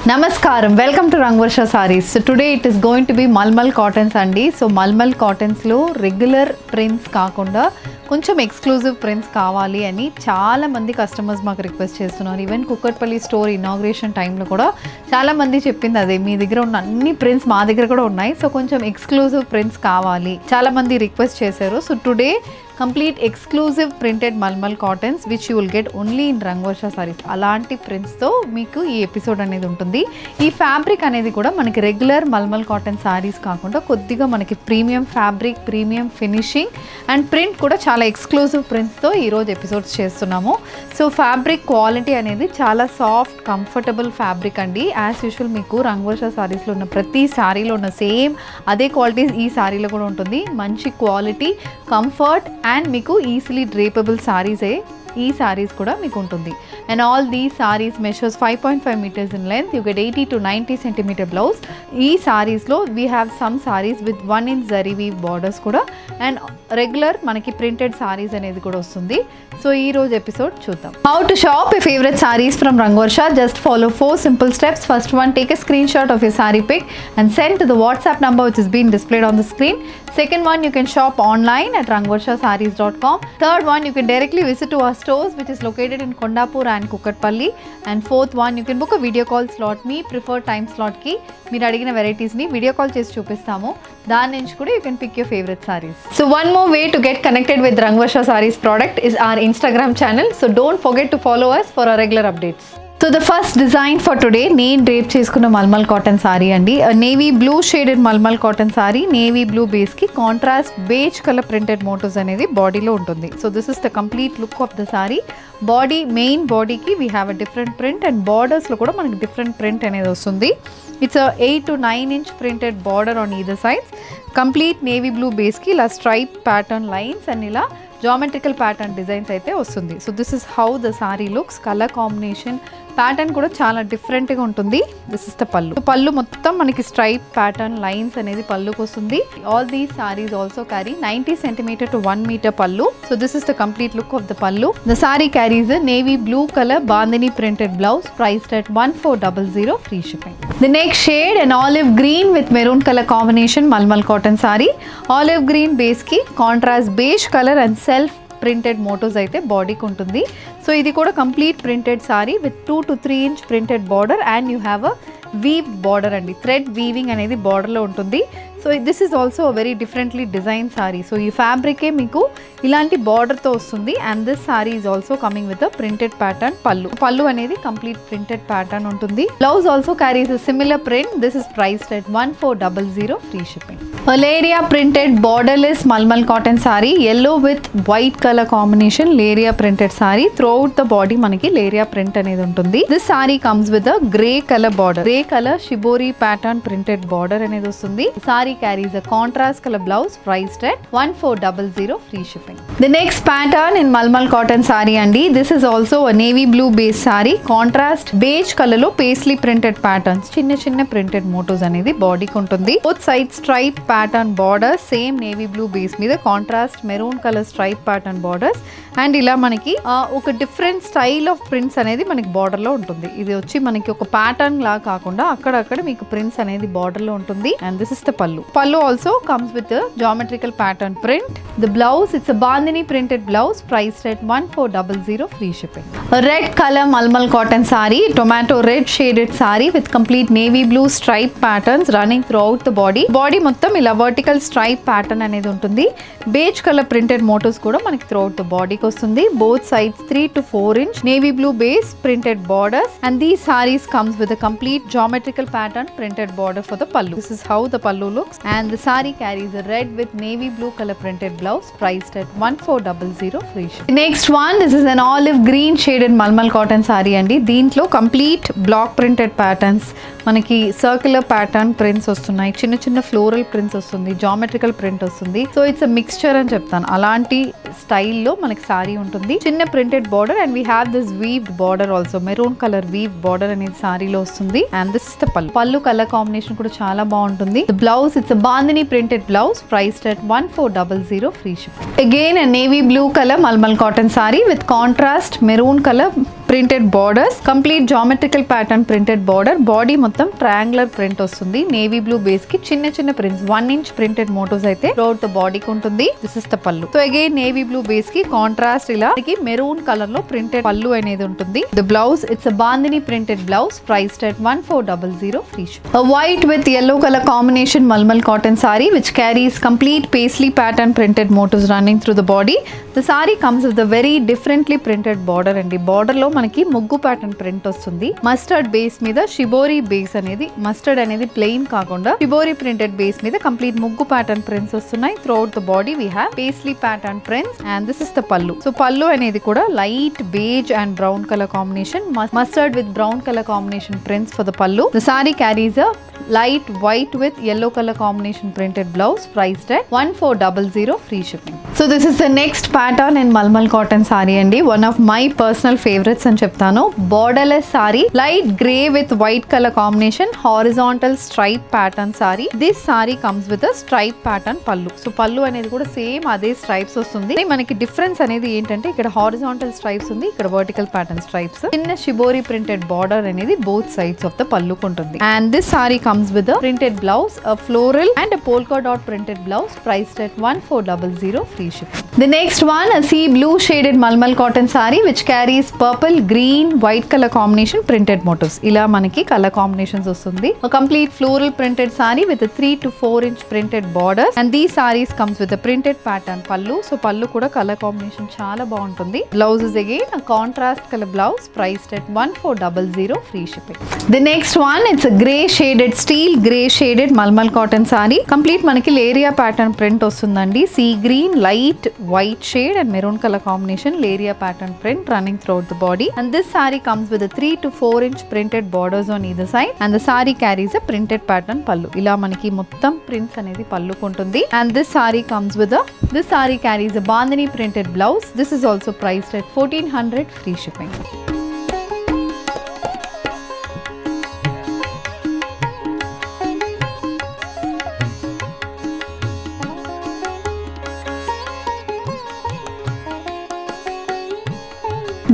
Namaskaram, welcome to Rangvarsha Sarees. So today it is going to be Malmal Cottons andi. So Malmal Cottons lo regular prints kaakunda కొంచెం exclusive prints కావాలి అని చాలా మంది customers మాకు request చేస్తున్నారు. Even Kukatpally store inauguration టైంలో కూడా చాలా మంది చెప్పింది అదే, మీ దగ్గర ఉన్న అన్ని ప్రింట్స్ మా దగ్గర కూడా ఉన్నాయి, సో కొంచెం ఎక్స్క్లూజివ్ ప్రింట్స్ కావాలి చాలా మంది రిక్వెస్ట్ చేశారు. So today complete exclusive printed mulmul cottons which you will get only in Rangavarsha saris. అలాంటి ప్రింట్స్తో మీకు ఈ ఎపిసోడ్ అనేది ఉంటుంది. ఈ ఫ్యాబ్రిక్ అనేది కూడా మనకి రెగ్యులర్ మల్మల్ కాటన్ సారీస్ కాకుండా కొద్దిగా మనకి premium fabric, premium finishing and print కూడా చాలా ఎక్స్క్లూజివ్ ప్రింట్స్తో ఈరోజు ఎపిసోడ్స్ చేస్తున్నాము. సో ఫ్యాబ్రిక్ క్వాలిటీ అనేది చాలా సాఫ్ట్ కంఫర్టబుల్ ఫ్యాబ్రిక్ అండి. యాజ్ యూజువల్ మీకు రంగవర్ష సారీస్లో ఉన్న ప్రతి శారీలో ఉన్న సేమ్ అదే క్వాలిటీ ఈ శారీలో కూడా ఉంటుంది. మంచి క్వాలిటీ, కంఫర్ట్ అండ్ మీకు ఈజీలీ డ్రేపబుల్ సారీసే ఈ సారీస్ కూడా మీకు ఉంటుంది. And all these saris measures 5.5 meters in length. You get 80 to 90 centimeter blouse. ఈ సారీస్లో we have some saris with 1 inch zari weave borders కూడా అండ్ రెగ్యులర్ మనకి ప్రింటెడ్ సారీస్ అనేది కూడా వస్తుంది. సో ఈ రోజు ఎపిసోడ్ చూద్దాం. How to shop your favorite sarees from Rangvarsha. Just follow 4 simple steps. First one, take a screenshot of your saree pic and send to the WhatsApp number which is being displayed on the screen. Second one, you can shop online at rangvarshasarees.com. Third one, you can directly visit to our stores which is located in Kondapur and Kukatpalli. And fourth one, you can book a video call slot. Me preferred time slot ki మీరు అడిగిన వెరైటీస్ని video call చేసి చూపిస్తాము. దాని నుంచి కూడా you can pick your favorite sarees. So one more way to get connected with Rangvarsha Sarees product is our Instagram channel. So don't forget to follow us for our regular updates. So the first design for today, నేను drape చేసుకున్న mulmul cotton sari అండి. Navy blue shaded mulmul cotton sari, navy blue బేస్కి contrast beige colour printed motifs అనేది బాడీలో ఉంటుంది. So this is the complete look of the sari. Body, main బాడీకి we have a different print and బార్డర్స్లో కూడా మనకి డిఫరెంట్ ప్రింట్ అనేది వస్తుంది. It's 8 to 9 inch printed border on either sides. Complete navy blue బేస్కి ఇలా స్ట్రైప్ ప్యాటర్న్ లైన్స్ అండ్ ఇలా geometrical pattern designs అయితే వస్తుంది. So this is how the sorry looks. Colour combination pattern కూడా చాలా డిఫరెంట్గా ఉంటుంది. దిస్ ఇస్ ద పళ్ళు. పళ్ళు మొత్తం మనకి స్ట్రైప్ ప్యాటర్న్ లైన్స్ అనేది పళ్ళుకి వస్తుంది. All these saris also carry 90 centimeter to 1 meter pallu. So this is the complete look of the pallu. The sari carries navy blue colour bandhani printed blouse, priced at 1400, free shipping. The next shade an olive green with maroon colour combination mulmul cotton sari. Olive green బేస్కి contrast beige colour and self printed motifs అయితే బాడీకి ఉంటుంది. So ఇది కూడా complete printed sorry with 2 to 3 inch printed border and you have a weave border అండి. Thread weaving అనేది బార్డర్లో ఉంటుంది. So this is also very differently design sari. So ఈ ఫ్యాబ్రికే మీకు ఇలాంటి బార్డర్తో వస్తుంది and this sari is also coming with a printed pattern pallu. Pallu అనేది కంప్లీట్ ప్రింటెడ్ ప్యాటర్న్ ఉంటుంది. Blouse also carries a similar print. This is priced at 1400, free shipping. Leheriya printed borderless mulmul cotton sorry, yellow with white colour combination leheriya printed sorry. Through out the body మనకి leheriya print అనేది ఉంటుంది. This sorry comes with a grey colour border. Grey colour shibori pattern printed border అనేది వస్తుంది. Sorry carries a contrast color blouse, priced at 1400, free shipping. The next pattern in Malmal cotton saree andi. This is also a navy blue base saree. Contrast beige color lo paisley printed patterns, chinna printed motos anedi body ki untundi. Both sides stripe pattern borders, same navy blue base meeda contrast maroon color stripe pattern borders and ila manaki oka different style of prints anedi manaki border lo untundi. Idi vachi manaki oka pattern la kaakunda akkada meeku prints anedi border lo untundi and this is the pallu. Pallu also comes with a geometrical pattern print. The blouse, it's a bandhani printed blouse, priced at 1400, free shipping. A red color malmal cotton saree, tomato red shaded saree with complete navy blue stripe patterns running throughout the body. Body మొత్తం ఇలా vertical stripe pattern అనేది ఉంటుంది. Beige color printed motifs కూడా మనకి throughout the bodyకి వస్తుంది. Both sides 3 to 4 inch navy blue base printed borders and these sarees comes with a complete geometrical pattern printed border for the pallu. This is how the pallu looks. And the saree carries a red with navy blue color printed blouse, priced at 1400, free shipping. Next one, this is an olive green shaded malmal cotton saree andi. Deentlo complete block printed patterns, మనకి circular pattern prints వస్తున్నాయి, చిన్న floral prints వస్తుంది, geometrical print వస్తుంది. So it's a mixture అని చెప్తాను. అలాంటి స్టైల్లో మనకి సారీ ఉంటుంది. చిన్న printed border and we have this weaved border also. Maroon colour weave border అనేది సారీలో వస్తుంది అండ్ దిస్ ఇస్ ద పల్లు. పల్లు కలర్ కాంబినేషన్ కూడా చాలా బాగుంటుంది. The blouse, it's a bandhani printed blouse, priced at 1400, free shipping. Again a navy blue color malmal cotton saree with contrast maroon color printed borders, complete geometrical pattern printed border, body మొత్తం triangular print వస్తుంది. Navy blue base కి చిన్న చిన్న prints 1 inch printed motifs అయితే throughout the body కి ఉంటుంది. This is the pallu. So again navy blue base కి contrast ఇలా మెరూన్ కలర్ లో printed pallu అనేది ఉంటుంది. The blouse, it's a bandhani printed blouse priced at 1400 free shipping. A white with yellow color combination malmal cotton saree which carries complete paisley pattern printed motifs running through the body. The saree comes with a very differently printed border and the border లో మనకి ముగ్గు pattern print వస్తుంది. Mustard base మీద shibori base అనేది mustard అనేది plain కాకుండా shibori printed base మీద complete ముగ్గు pattern prints వస్తున్నాయి. Throughout the body we have paisley pattern prints and this is the pallu. So pallu అనేది కూడా light beige and brown color combination, mustard with brown color combination prints for the pallu. The saree carries a light white with yellow color combination printed blouse priced at 1400 free shipping. So this is the next pattern in malmal cotton saree andi, one of my personal favorites అని చెప్తాను. borderless saree, light grey with white color combination, horizontal stripe pattern saree. This saree comes with a stripe pattern pallu. So pallu అనేది కూడా same అదే stripes వస్తుంది. మనకి difference అనేది ఏంటంటే ఇక్కడ horizontal stripes ఉంది, ఇక్కడ vertical pattern stripes. చిన్న షిబోరి printed border అనేది both sides of the pallu ఉంటుంది. And this saree comes with a printed blouse, a floral and a polka dot printed blouse priced at 1400 free shipping. The next one, a sea blue shaded malmal cotton saree which carries purple, green, white color combination printed motifs. ఇలా మనకి colour combinations వస్తుంది. A complete floral printed saree with a 3 to 4 inch printed borders and these sarees comes with a printed pattern pallu. So pallu కూడా colour combination చాలా బాగుంటుంది. Blouse is again a contrast color blouse priced at 1400 free shipping. The next one, it's a grey shaded steel grey shaded malmal cotton saree. Complete మనకి leheriya pattern print వస్తుందండి. Sea green, light white shade and maroon color combination leheriya pattern print running throughout the body. And this saree comes with a 3 to 4 inch printed borders on either side and the saree carries a printed pattern pallu. ఇలా మనకి మొత్తం prints అనేది పల్లుకు ఉంటుంది. And this saree carries a bandhani printed blouse. This is also priced at 1400 free shipping.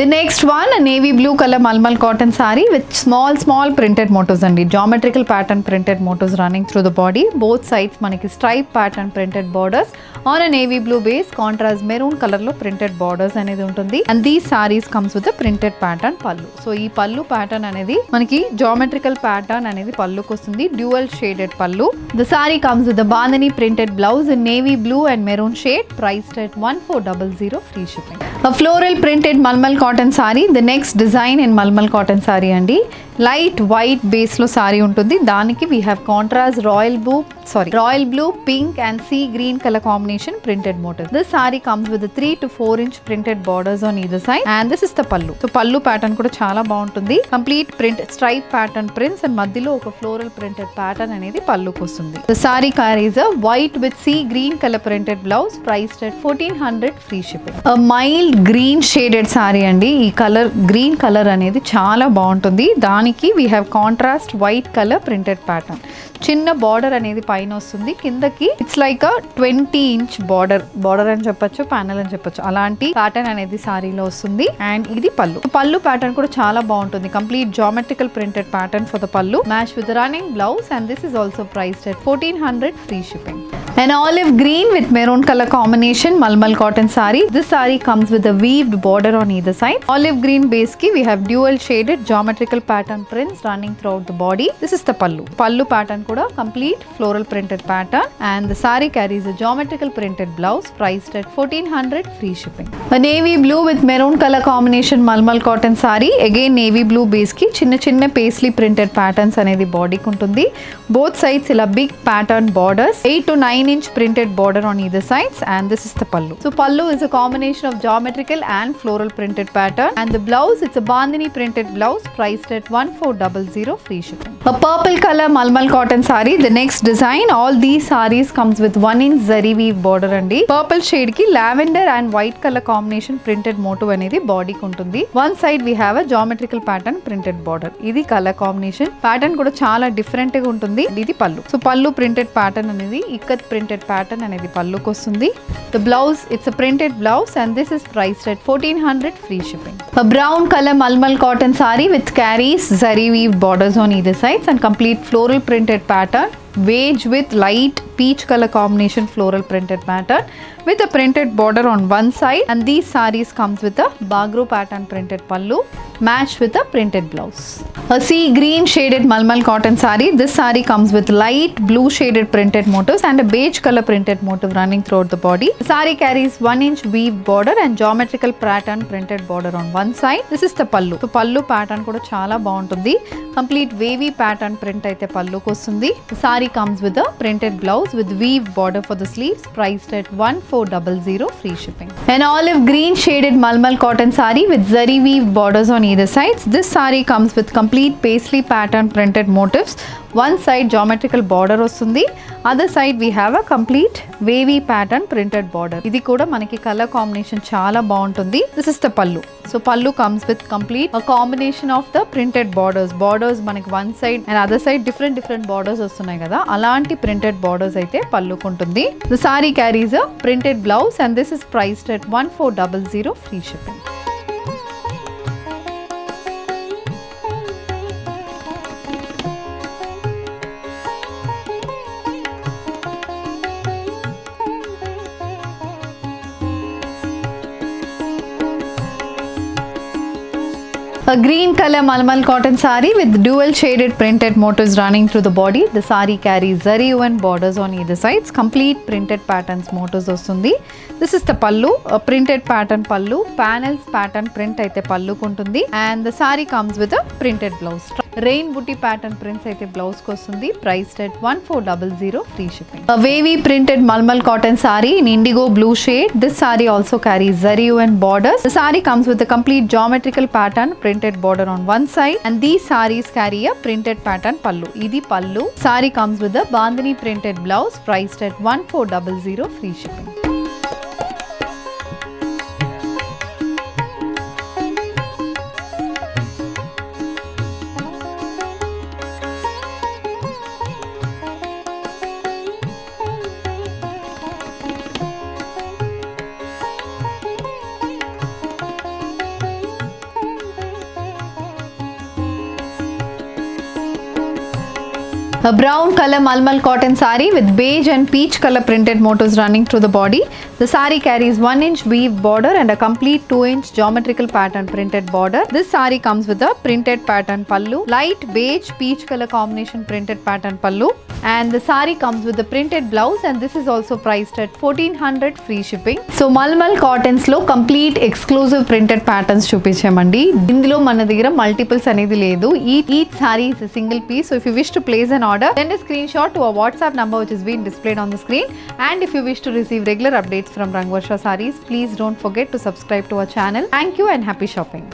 The next one, a navy blue color malmal cotton saree with small printed motifs and geometrical pattern printed motifs running through the body. Both sides manaki stripe pattern printed borders on a navy blue base, contrast maroon color lo printed borders anedi untundi. And these sarees comes with a printed pattern pallu. So ee pallu pattern anedi manaki geometrical pattern anedi pallu kostundi, dual shaded pallu. The saree comes with a bandhani printed blouse in navy blue and maroon shade priced at 1400 free shipping. A floral printed malmal cotton saree, the next design in malmal cotton saree andi. Light white base lo saree untundi. Daniki we have contrast royal blue, pink and sea green color combination printed motif. This saree comes with a 3 to 4 inch printed borders on either side and this is the pallu. So pallu pattern kuda chaala baaguntundi. Complete print stripe pattern prints and madhyalo oka floral printed pattern anedi pallu kostundi. The saree carries a white with sea green color printed blouse priced at 1400 free shipping. A mild green shaded saree andi. Ee color green color anedi chaala baaguntundi. దానికి we have contrast white color printed pattern. చిన్న border అనేది పైన వస్తుంది, కిందకి it's like 20 inch border అని చెప్పొచ్చు, panel అని చెప్పొచ్చు, అలాంటి ప్యాటర్న్ అనేది సారీలో వస్తుంది. అండ్ ఇది పల్లు ప్యాటర్న్ కూడా చాలా బాగుంటుంది. Complete geometrical printed pattern for the pallu match with running blouse and this is also priced at 1400 free shipping. An olive green with maroon color combination malmal cotton saree. This saree comes with a weaved border on either side. Olive green base ki we have dual shaded geometrical pattern prints running throughout the body. This is the pallu pattern kuda complete floral printed pattern and the saree carries a geometrical printed blouse priced at 1400 free shipping. A navy blue with maroon color combination malmal cotton saree, again navy blue base ki chinna paisley printed patterns anedi body ku untundi. Both sides ila big pattern borders, 8 to 9 inch printed border on either sides and this is the pallu. So pallu is a combination of geometrical and floral printed pattern and the blouse, it's a bandhani printed blouse priced at 1400 free shipping. A purple color malmal cotton saree, the next design. All these sarees comes with 1 inch zari weave border andi. Purple shade ki lavender and white color combination printed motif anedi body ku untundi. One side we have a geometrical pattern printed border. Idi color combination pattern kuda chaala different ga untundi. వస్తుంది. ఇది పల్లు. So పల్లు printed pattern అనేది ikat printed pattern అనేది పల్లుకి వస్తుంది. The blouse, it's a printed blouse and this is priced at 1400 free shipping. A brown color malmal cotton saree with carries zari weave borders on either sides and complete floral printed pattern. Beige with light peach color combination floral printed pattern with a printed border on one side, and these sarees comes with a bagru pattern printed pallu matched with a printed blouse. A sea green shaded malmal cotton saree. This saree comes with light blue shaded printed motifs and a beige color printed motif running throughout the body. The saree carries 1-inch weave border and geometrical pattern printed border on one side. This is the pallu. So pallu pattern kuda chala baaguntundi. Complete wavy pattern print aithe pallu kostundi. The saree comes with a printed blouse with weave border for the sleeves, priced at 1400 free shipping. An olive green shaded malmal cotton saree with zari weave borders on either sides. This saree comes with complete paisley pattern printed motifs. One side geometrical border వస్తుంది, other side we have a complete wavy pattern printed border. ఇది కూడా మనకి colour combination చాలా బాగుంటుంది. This is the pallu. So pallu comes with complete a combination of the printed borders మనకి one side and other side different borders వస్తున్నాయి కదా, అలాంటి printed borders అయితే పల్లుకు ఉంటుంది. The saree carries a printed blouse and this is priced at 1400 free shipping. A green color malmal cotton saree with dual shaded printed motifs running through the body. The saree carries zari woven borders on either sides. Complete printed patterns motifs వస్తుంది. This is the pallu, a printed pattern pallu. Panels pattern print అయితే పల్లుకు ఉంటుంది. And the saree comes with a printed blouse. Rain booty pattern prints అయితే blouse కి వస్తుంది. Priced at 1400 free shipping. A wavy printed malmal cotton saree in indigo blue shade. This saree also carries zari woven borders. The saree comes with a complete geometrical pattern printed border on one side, and these sarees carry a printed pattern pallu. Idi pallu. Saree comes with a bandhani printed blouse, priced at 1400 free shipping. A brown color malmal cotton saree with beige and peach color printed motifs running through the body. The saree carries 1-inch weave border and a complete 2-inch geometrical pattern printed border. This saree comes with a printed pattern pallu, light beige peach color combination printed pattern pallu, and the saree comes with the printed blouse, and this is also priced at 1400 free shipping. So malmal cottons lo complete exclusive printed patterns చూపించామండి. ఇందులో మన దగ్గర multiples అనేది లేదు. Each saree is a single piece. So if you wish to place an order, send a screenshot to our WhatsApp number which is being displayed on the screen. And if you wish to receive regular updates from Rangvarsha Sarees, please don't forget to subscribe to our channel. Thank you and happy shopping.